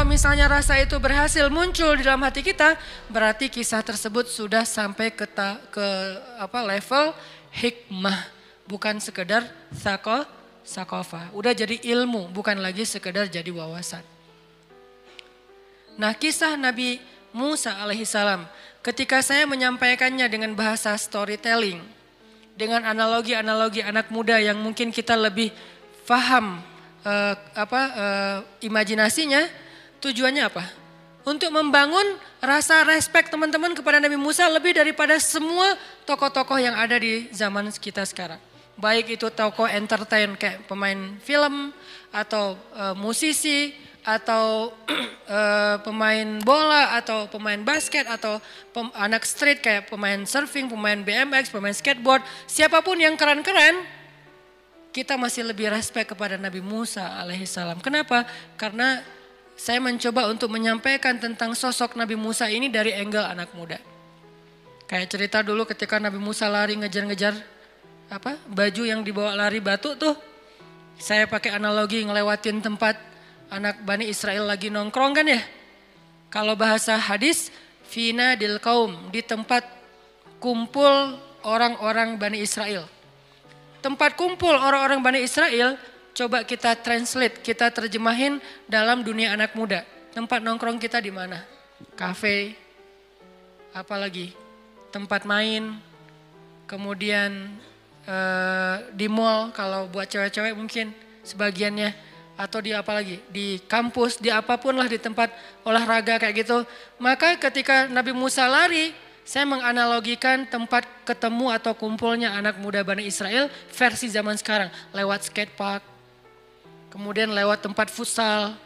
misalnya rasa itu berhasil muncul di dalam hati kita, berarti kisah tersebut sudah sampai ke level hikmah, bukan sekedar sakofah. Udah jadi ilmu, bukan lagi sekedar jadi wawasan. Nah, kisah Nabi Musa alaihissalam, ketika saya menyampaikannya dengan bahasa storytelling, dengan analogi-analogi anak muda yang mungkin kita lebih paham imajinasinya, tujuannya apa? Untuk membangun rasa respect teman-teman kepada Nabi Musa lebih daripada semua tokoh-tokoh yang ada di zaman kita sekarang. Baik itu tokoh entertain kayak pemain film atau musisi atau pemain bola atau pemain basket atau anak street kayak pemain surfing, pemain BMX, pemain skateboard, siapapun yang keren-keren, kita masih lebih respect kepada Nabi Musa alaihissalam. Kenapa? Karena saya mencoba untuk menyampaikan tentang sosok Nabi Musa ini dari angle anak muda. Kayak cerita dulu ketika Nabi Musa lari ngejar-ngejar baju yang dibawa lari batu tuh. Saya pakai analogi ngelewatin tempat anak Bani Israel lagi nongkrong kan ya. Kalau bahasa hadis, fina dil kaum, di tempat kumpul orang-orang Bani Israel. Tempat kumpul orang-orang Bani Israel, coba kita translate, kita terjemahin dalam dunia anak muda. Tempat nongkrong kita di mana? Kafe, apalagi tempat main, kemudian di mall kalau buat cewek-cewek mungkin sebagiannya, atau di apa lagi, di kampus, di apapun lah, di tempat olahraga kayak gitu. Maka ketika Nabi Musa lari, saya menganalogikan tempat ketemu atau kumpulnya anak muda Bani Israel versi zaman sekarang. Lewat skatepark, kemudian lewat tempat futsal,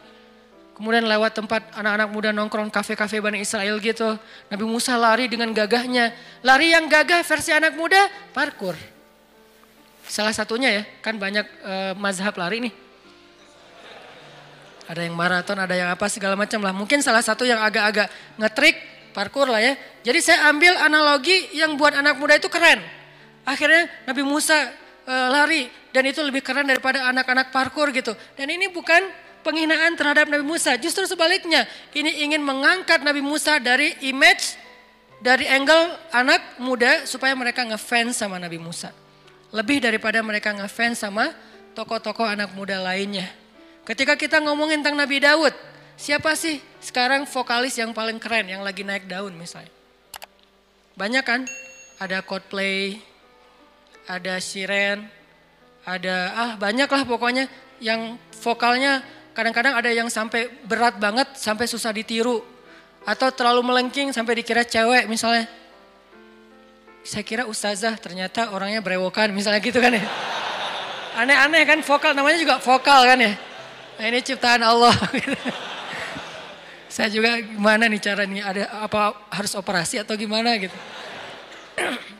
kemudian lewat tempat anak-anak muda nongkrong kafe-kafe Bani Israel gitu. Nabi Musa lari dengan gagahnya. Lari yang gagah versi anak muda, parkur. Salah satunya ya, kan banyak mazhab lari nih. Ada yang maraton, ada yang apa segala macam lah. Mungkin salah satu yang agak-agak ngetrik, parkur lah ya. Jadi saya ambil analogi yang buat anak muda itu keren. Akhirnya Nabi Musa lari dan itu lebih keren daripada anak-anak parkur gitu. Dan ini bukan penghinaan terhadap Nabi Musa. Justru sebaliknya, ini ingin mengangkat Nabi Musa dari image, dari angle anak muda supaya mereka ngefans sama Nabi Musa. Lebih daripada mereka ngefans sama tokoh-tokoh anak muda lainnya. Ketika kita ngomongin tentang Nabi Daud, siapa sih sekarang vokalis yang paling keren yang lagi naik daun misalnya? Banyak kan? Ada Coldplay, ada Shiren, ada banyak lah pokoknya yang vokalnya kadang-kadang ada yang sampai berat banget sampai susah ditiru. Atau terlalu melengking sampai dikira cewek misalnya. Saya kira ustazah ternyata orangnya brewokan misalnya gitu kan ya. Aneh-aneh kan, vokal namanya juga vokal kan ya. Nah ini ciptaan Allah. Saya juga gimana nih caranya, ada apa harus operasi atau gimana gitu.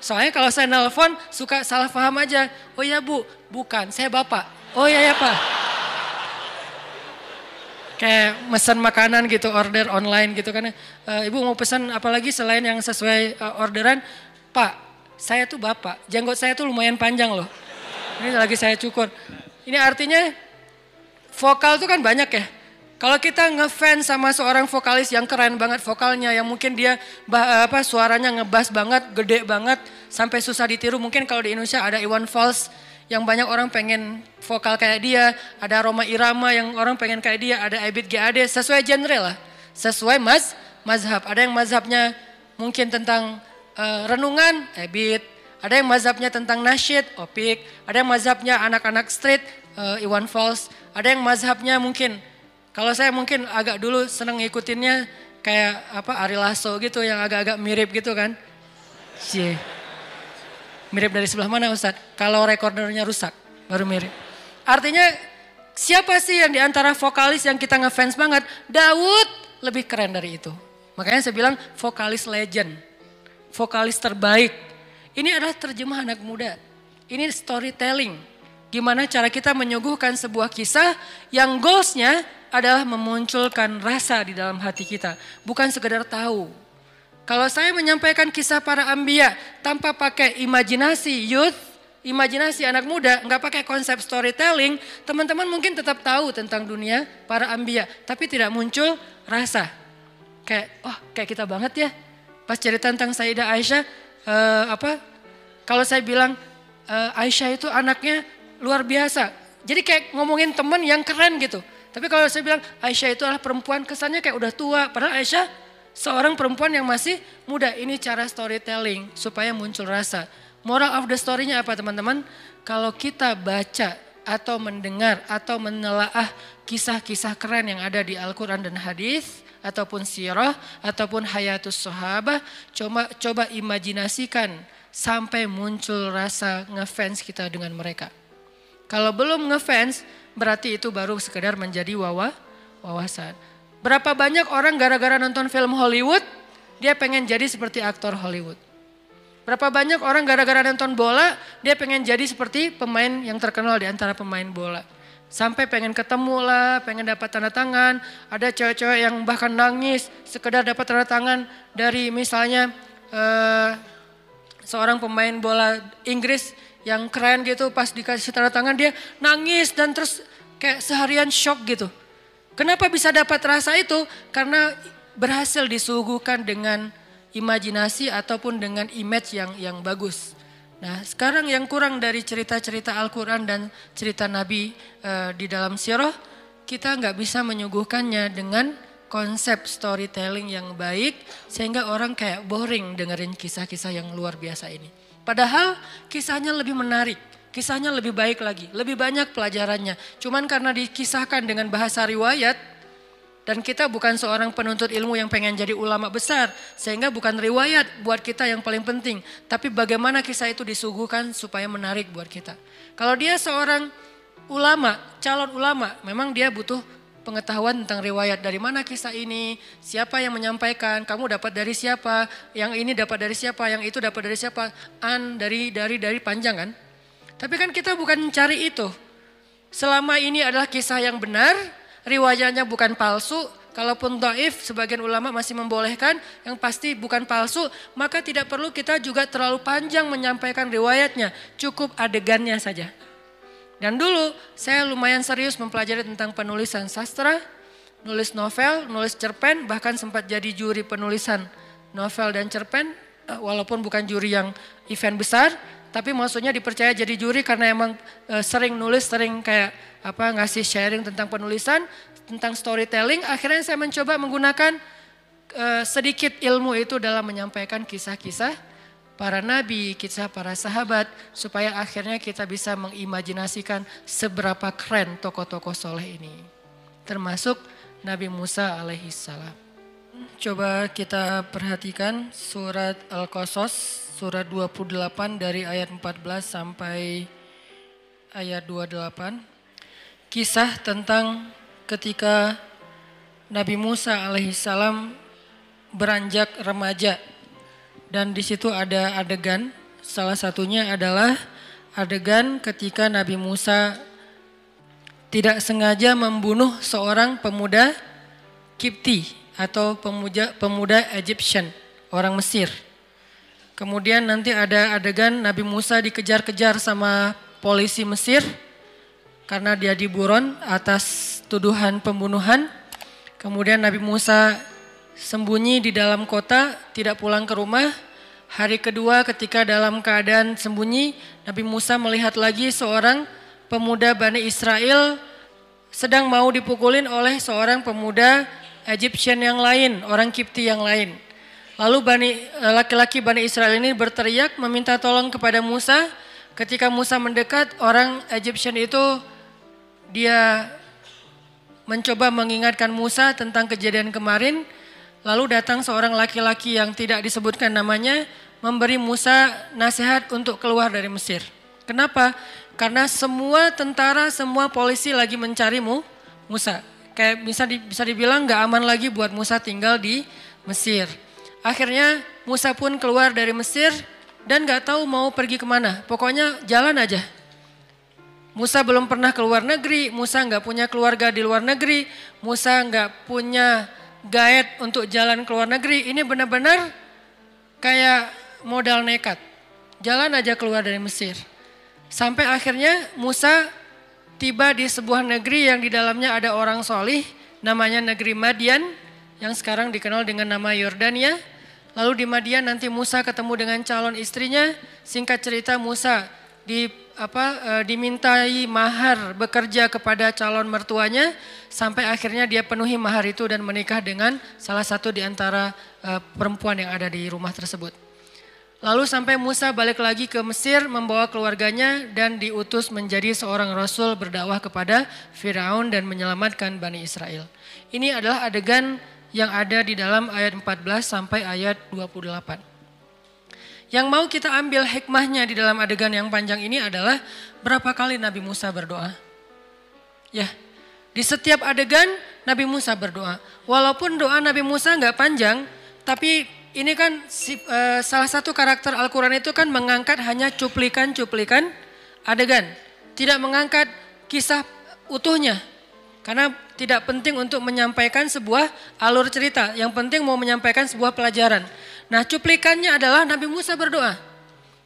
Soalnya kalau saya nelpon suka salah paham aja. Oh iya bu, bukan, saya bapak. Oh iya ya pak. Kayak mesen makanan gitu, order online gitu kan. Ibu mau pesan apalagi selain yang sesuai orderan. Pak, saya tuh bapak, jenggot saya tuh lumayan panjang loh. Ini lagi saya cukur. Ini artinya vokal tuh kan banyak ya. Kalau kita ngefans sama seorang vokalis yang keren banget vokalnya, yang mungkin dia suaranya ngebas banget, gede banget, sampai susah ditiru. Mungkin kalau di Indonesia ada Iwan Fals yang banyak orang pengen vokal kayak dia, ada Rhoma Irama yang orang pengen kayak dia, ada Ebit G.Ade, sesuai genre lah, sesuai mazhab. Ada yang mazhabnya mungkin tentang renungan, Ebit. Ada yang mazhabnya tentang nasyid, Opik. Ada yang mazhabnya anak-anak street, Iwan Fals. Ada yang mazhabnya mungkin, kalau saya mungkin agak dulu seneng ngikutinnya kayak Ari Lasso gitu yang agak-agak mirip gitu kan. Cie. Mirip dari sebelah mana Ustadz? Kalau recordernya rusak baru mirip. Artinya siapa sih yang diantara vokalis yang kita ngefans banget? Daud lebih keren dari itu. Makanya saya bilang vokalis legend. Vokalis terbaik. Ini adalah terjemah anak muda. Ini storytelling. Gimana cara kita menyuguhkan sebuah kisah yang goalsnya adalah memunculkan rasa di dalam hati kita. Bukan sekedar tahu. Kalau saya menyampaikan kisah para anbiya tanpa pakai imajinasi youth, imajinasi anak muda, nggak pakai konsep storytelling, teman-teman mungkin tetap tahu tentang dunia para anbiya, tapi tidak muncul rasa. Kayak kita banget ya. Pas cerita tentang Sayyidah Aisyah, kalau saya bilang Aisyah itu anaknya luar biasa. Jadi kayak ngomongin teman yang keren gitu. Tapi kalau saya bilang Aisyah itu adalah perempuan, kesannya kayak udah tua. Padahal Aisyah seorang perempuan yang masih muda. Ini cara storytelling supaya muncul rasa. Moral of the story-nya apa teman-teman? Kalau kita baca atau mendengar atau menelaah kisah-kisah keren yang ada di Al-Quran dan hadis ataupun sirah ataupun hayatus sahabah, coba imajinasikan sampai muncul rasa ngefans kita dengan mereka. Kalau belum ngefans, berarti itu baru sekedar menjadi wawasan. Berapa banyak orang gara-gara nonton film Hollywood, dia pengen jadi seperti aktor Hollywood. Berapa banyak orang gara-gara nonton bola, dia pengen jadi seperti pemain yang terkenal di antara pemain bola. Sampai pengen ketemu lah, pengen dapat tanda tangan. Ada cewek-cewek yang bahkan nangis sekedar dapat tanda tangan dari misalnya seorang pemain bola Inggris yang keren gitu, pas dikasih tanda tangan dia nangis dan terus kayak seharian shock gitu. Kenapa bisa dapat rasa itu? Karena berhasil disuguhkan dengan imajinasi ataupun dengan image yang bagus. Nah sekarang yang kurang dari cerita-cerita Al-Quran dan cerita Nabi di dalam sirah, kita nggak bisa menyuguhkannya dengan konsep storytelling yang baik sehingga orang kayak boring dengerin kisah-kisah yang luar biasa ini. Padahal kisahnya lebih menarik, kisahnya lebih baik lagi, lebih banyak pelajarannya. Cuman karena dikisahkan dengan bahasa riwayat, dan kita bukan seorang penuntut ilmu yang pengen jadi ulama besar. Sehingga bukan riwayat buat kita yang paling penting. Tapi bagaimana kisah itu disuguhkan supaya menarik buat kita. Kalau dia seorang ulama, calon ulama, memang dia butuh pengetahuan tentang riwayat. Dari mana kisah ini, siapa yang menyampaikan, kamu dapat dari siapa, yang ini dapat dari siapa, yang itu dapat dari siapa. Dari panjang kan. Tapi kan kita bukan mencari itu. Selama ini adalah kisah yang benar, riwayatnya bukan palsu, kalaupun dhaif sebagian ulama masih membolehkan, yang pasti bukan palsu, maka tidak perlu kita juga terlalu panjang menyampaikan riwayatnya, cukup adegannya saja. Dan dulu saya lumayan serius mempelajari tentang penulisan sastra, nulis novel, nulis cerpen, bahkan sempat jadi juri penulisan novel dan cerpen, walaupun bukan juri yang event besar, tapi maksudnya dipercaya jadi juri karena emang sering nulis, sering kayak ngasih sharing tentang penulisan, tentang storytelling. Akhirnya saya mencoba menggunakan sedikit ilmu itu dalam menyampaikan kisah-kisah para nabi, kisah para sahabat, supaya akhirnya kita bisa mengimajinasikan seberapa keren tokoh-tokoh soleh ini. Termasuk Nabi Musa alaihissalam. Coba kita perhatikan surat Al-Qasas, surat 28 dari ayat 14 sampai ayat 28. Kisah tentang ketika Nabi Musa alaihissalam beranjak remaja. Dan di situ ada adegan, salah satunya adalah adegan ketika Nabi Musa tidak sengaja membunuh seorang pemuda Kipti atau pemuda Egyptian, orang Mesir. Kemudian nanti ada adegan Nabi Musa dikejar-kejar sama polisi Mesir karena dia diburon atas tuduhan pembunuhan. Kemudian Nabi Musa sembunyi di dalam kota, tidak pulang ke rumah. Hari kedua ketika dalam keadaan sembunyi, Nabi Musa melihat lagi seorang pemuda Bani Israel sedang mau dipukulin oleh seorang pemuda Egyptian yang lain, orang Kipti yang lain. Lalu laki-laki Bani Israel ini berteriak meminta tolong kepada Musa. Ketika Musa mendekat, orang Egyptian itu dia mencoba mengingatkan Musa tentang kejadian kemarin. Lalu datang seorang laki-laki yang tidak disebutkan namanya, memberi Musa nasihat untuk keluar dari Mesir. Kenapa? Karena semua tentara, semua polisi lagi mencarimu, Musa. Kayak bisa dibilang gak aman lagi buat Musa tinggal di Mesir. Akhirnya Musa pun keluar dari Mesir dan gak tahu mau pergi kemana. Pokoknya jalan aja. Musa belum pernah keluar negeri, Musa gak punya keluarga di luar negeri, Musa gak punya guide untuk jalan ke luar negeri. Ini benar-benar kayak modal nekat. Jalan aja keluar dari Mesir. Sampai akhirnya Musa tiba di sebuah negeri yang di dalamnya ada orang solih, namanya negeri Madian, yang sekarang dikenal dengan nama Yordania. Lalu di Madian nanti Musa ketemu dengan calon istrinya. Singkat cerita Musa dimintai mahar bekerja kepada calon mertuanya, sampai akhirnya dia penuhi mahar itu dan menikah dengan salah satu di antara perempuan yang ada di rumah tersebut. Lalu sampai Musa balik lagi ke Mesir membawa keluarganya dan diutus menjadi seorang rasul berdakwah kepada Firaun dan menyelamatkan Bani Israel. Ini adalah adegan yang ada di dalam ayat 14 sampai ayat 28. Yang mau kita ambil hikmahnya di dalam adegan yang panjang ini adalah berapa kali Nabi Musa berdoa. Ya, di setiap adegan Nabi Musa berdoa. Walaupun doa Nabi Musa nggak panjang, tapi ini kan salah satu karakter Al-Quran itu kan mengangkat hanya cuplikan-cuplikan adegan. Tidak mengangkat kisah utuhnya. Karena tidak penting untuk menyampaikan sebuah alur cerita. Yang penting mau menyampaikan sebuah pelajaran. Nah, cuplikannya adalah Nabi Musa berdoa.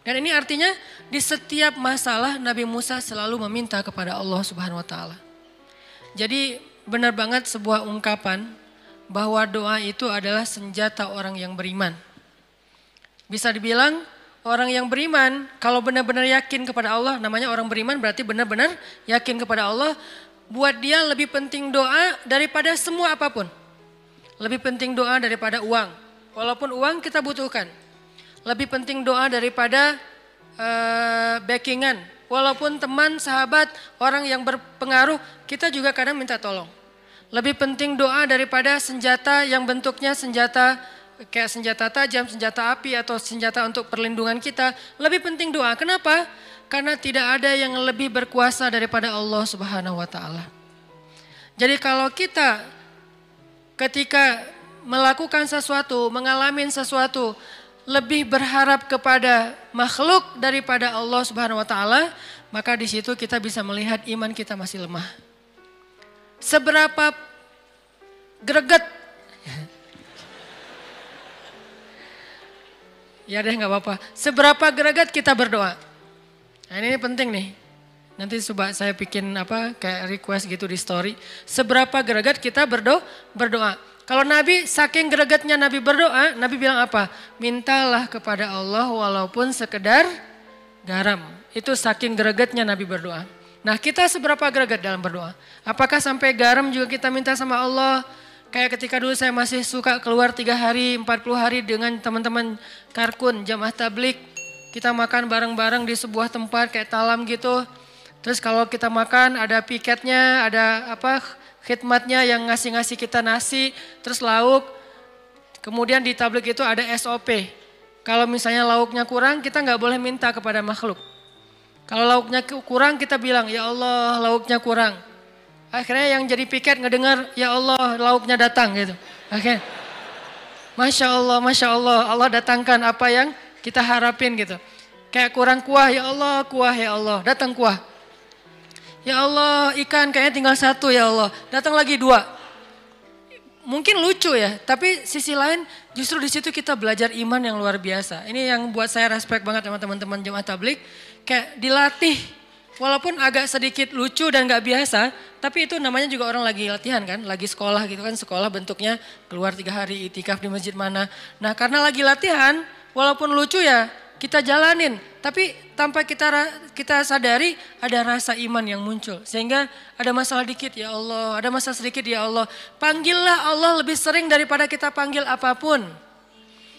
Dan ini artinya di setiap masalah Nabi Musa selalu meminta kepada Allah Subhanahu wa taala. Jadi benar banget sebuah ungkapan bahwa doa itu adalah senjata orang yang beriman. Bisa dibilang orang yang beriman kalau benar-benar yakin kepada Allah, namanya orang beriman berarti benar-benar yakin kepada Allah. Buat dia lebih penting doa daripada semua apapun. Lebih penting doa daripada uang. Walaupun uang kita butuhkan. Lebih penting doa daripada backingan. Walaupun teman, sahabat, orang yang berpengaruh, kita juga kadang minta tolong. Lebih penting doa daripada senjata yang bentuknya senjata kayak senjata tajam, senjata api atau senjata untuk perlindungan kita. Lebih penting doa. Kenapa? Karena tidak ada yang lebih berkuasa daripada Allah Subhanahu wa taala. Jadi kalau kita ketika melakukan sesuatu, mengalami sesuatu, lebih berharap kepada makhluk daripada Allah Subhanahu wa taala, maka di situ kita bisa melihat iman kita masih lemah. Seberapa greget, ya deh nggak apa-apa. Seberapa greget kita berdoa. Nah ini penting nih. Nanti coba saya bikin kayak request gitu di story. Seberapa greget kita berdoa. Kalau Nabi saking gregetnya Nabi berdoa, Nabi bilang apa? Mintalah kepada Allah walaupun sekedar garam. Itu saking gregetnya Nabi berdoa. Nah kita seberapa greget dalam berdoa? Apakah sampai garam juga kita minta sama Allah? Kayak ketika dulu saya masih suka keluar 3 hari, 40 hari dengan teman-teman Karkun, Jamaah Tablik. Kita makan bareng-bareng di sebuah tempat kayak talam gitu. Terus kalau kita makan ada piketnya, ada khidmatnya yang ngasih-ngasih kita nasi, terus lauk. Kemudian di tablik itu ada SOP. Kalau misalnya lauknya kurang, kita nggak boleh minta kepada makhluk. Kalau lauknya kurang kita bilang, ya Allah lauknya kurang. Akhirnya yang jadi piket ngedengar, ya Allah lauknya datang gitu. Oke. Masya Allah, Allah datangkan apa yang kita harapin gitu. Kayak kurang kuah, ya Allah, datang kuah. Ya Allah ikan kayaknya tinggal 1 ya Allah, datang lagi 2. Mungkin lucu ya, tapi sisi lain justru di situ kita belajar iman yang luar biasa. Ini yang buat saya respect banget sama teman-teman Jemaah Tablik. Kayak dilatih, walaupun agak sedikit lucu dan gak biasa, tapi itu namanya juga orang lagi latihan kan, lagi sekolah gitu kan, sekolah bentuknya keluar 3 hari itikaf di masjid mana. Nah karena lagi latihan, walaupun lucu ya kita jalanin, tapi tanpa kita sadari ada rasa iman yang muncul. Sehingga ada masalah dikit ya Allah, ada masalah sedikit ya Allah. Panggillah Allah lebih sering daripada kita panggil apapun.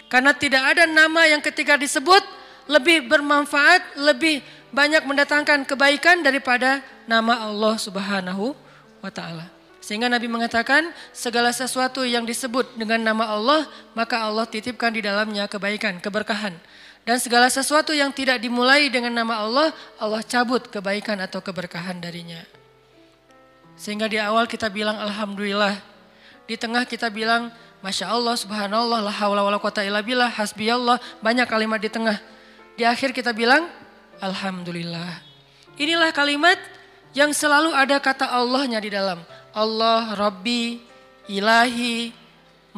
Karena tidak ada nama yang ketika disebut lebih bermanfaat, lebih banyak mendatangkan kebaikan daripada nama Allah Subhanahu wa taala. Sehingga Nabi mengatakan segala sesuatu yang disebut dengan nama Allah, maka Allah titipkan di dalamnya kebaikan, keberkahan. Dan segala sesuatu yang tidak dimulai dengan nama Allah, Allah cabut kebaikan atau keberkahan darinya. Sehingga di awal kita bilang Alhamdulillah. Di tengah kita bilang Masya Allah, Subhanallah, la hawla wa la quwata illa billah, hasbiyallah. Banyak kalimat di tengah. Di akhir kita bilang Alhamdulillah. Inilah kalimat yang selalu ada kata Allahnya di dalam. Allah, Rabbi, Ilahi,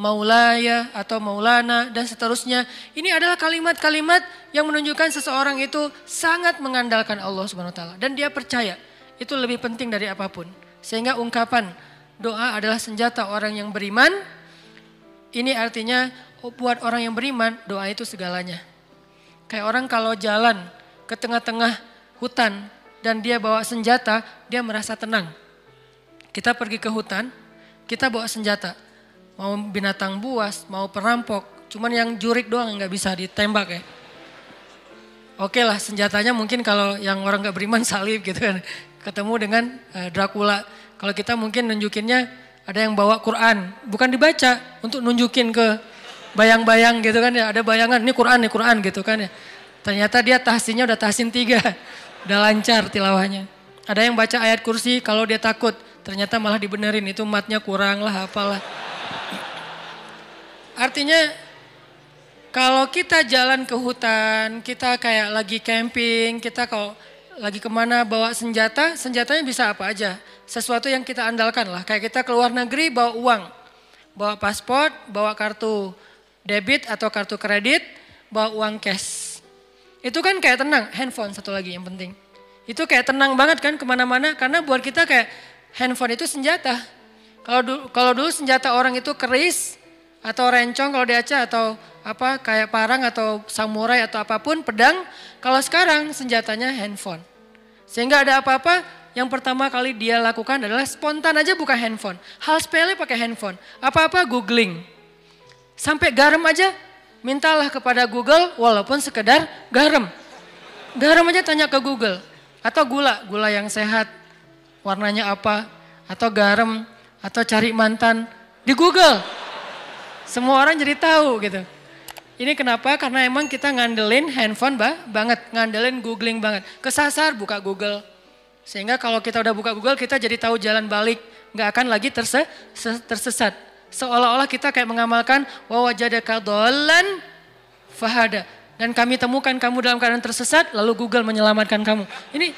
maulaya atau maulana dan seterusnya. Ini adalah kalimat-kalimat yang menunjukkan seseorang itu sangat mengandalkan Allah Subhanahu wa taala dan dia percaya itu lebih penting dari apapun. Sehingga ungkapan doa adalah senjata orang yang beriman. Ini artinya buat orang yang beriman doa itu segalanya. Kayak orang kalau jalan ke tengah-tengah hutan dan dia bawa senjata, dia merasa tenang. Kita pergi ke hutan, kita bawa senjata. Mau binatang buas, mau perampok. Cuman yang jurik doang nggak bisa ditembak ya. Oke lah senjatanya mungkin kalau yang orang nggak beriman salib gitu kan. Ketemu dengan Dracula. Kalau kita mungkin nunjukinnya ada yang bawa Quran. Bukan dibaca untuk nunjukin ke bayang-bayang gitu kan ya. Ada bayangan ini Quran gitu kan ya. Ternyata dia tahsinnya udah tahsin 3. Udah lancar tilawahnya. Ada yang baca ayat kursi kalau dia takut. Ternyata malah dibenerin itu matnya kurang lah apalah. Artinya kalau kita jalan ke hutan, kita kayak lagi camping, kita kalau lagi kemana bawa senjata, senjatanya bisa apa aja. Sesuatu yang kita andalkan lah. Kayak kita keluar negeri bawa uang, bawa paspor, bawa kartu debit atau kartu kredit, bawa uang cash. Itu kan kayak tenang, handphone satu lagi yang penting. Itu kayak tenang banget kan kemana-mana karena buat kita kayak handphone itu senjata. Kalau dulu senjata orang itu keris, atau rencong kalau di Aceh atau apa kayak parang atau samurai atau apapun pedang. Kalau sekarang senjatanya handphone. Sehingga ada apa-apa yang pertama kali dia lakukan adalah spontan aja buka handphone. Hal sepele pakai handphone. Apa-apa googling. Sampai garam aja mintalah kepada Google walaupun sekedar garam. Garam aja tanya ke Google. Atau gula yang sehat. Warnanya apa. Atau garam. Atau cari mantan di Google. Semua orang jadi tahu gitu. Ini kenapa? Karena emang kita ngandelin handphone banget. Ngandelin googling banget. Kesasar buka Google. Sehingga kalau kita udah buka Google kita jadi tahu jalan balik. Nggak akan lagi tersesat. Seolah-olah kita kayak mengamalkan. Wa wajadaka dhallan fahada. Dan kami temukan kamu dalam keadaan tersesat. Lalu Google menyelamatkan kamu. Ini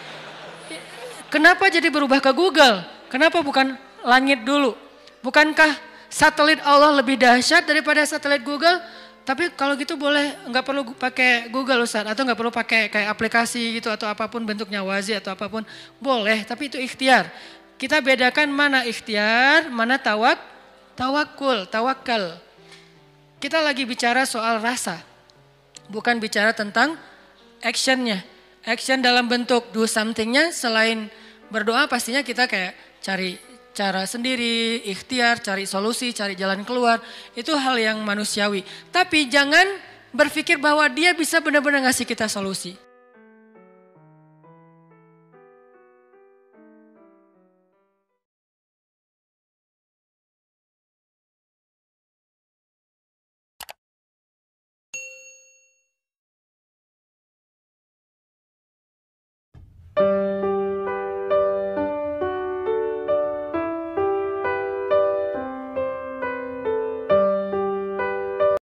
kenapa jadi berubah ke Google? Kenapa bukan langit dulu? Bukankah satelit Allah lebih dahsyat daripada satelit Google? Tapi kalau gitu boleh nggak perlu pakai Google Ustaz atau nggak perlu pakai kayak aplikasi gitu atau apapun bentuknya wazi atau apapun boleh. Tapi itu ikhtiar. Kita bedakan mana ikhtiar, mana tawakal. Kita lagi bicara soal rasa, bukan bicara tentang actionnya. Action dalam bentuk do somethingnya selain berdoa pastinya kita kayak cari cara sendiri, ikhtiar, cari solusi, cari jalan keluar. Itu hal yang manusiawi. Tapi jangan berpikir bahwa dia bisa benar-benar ngasih kita solusi.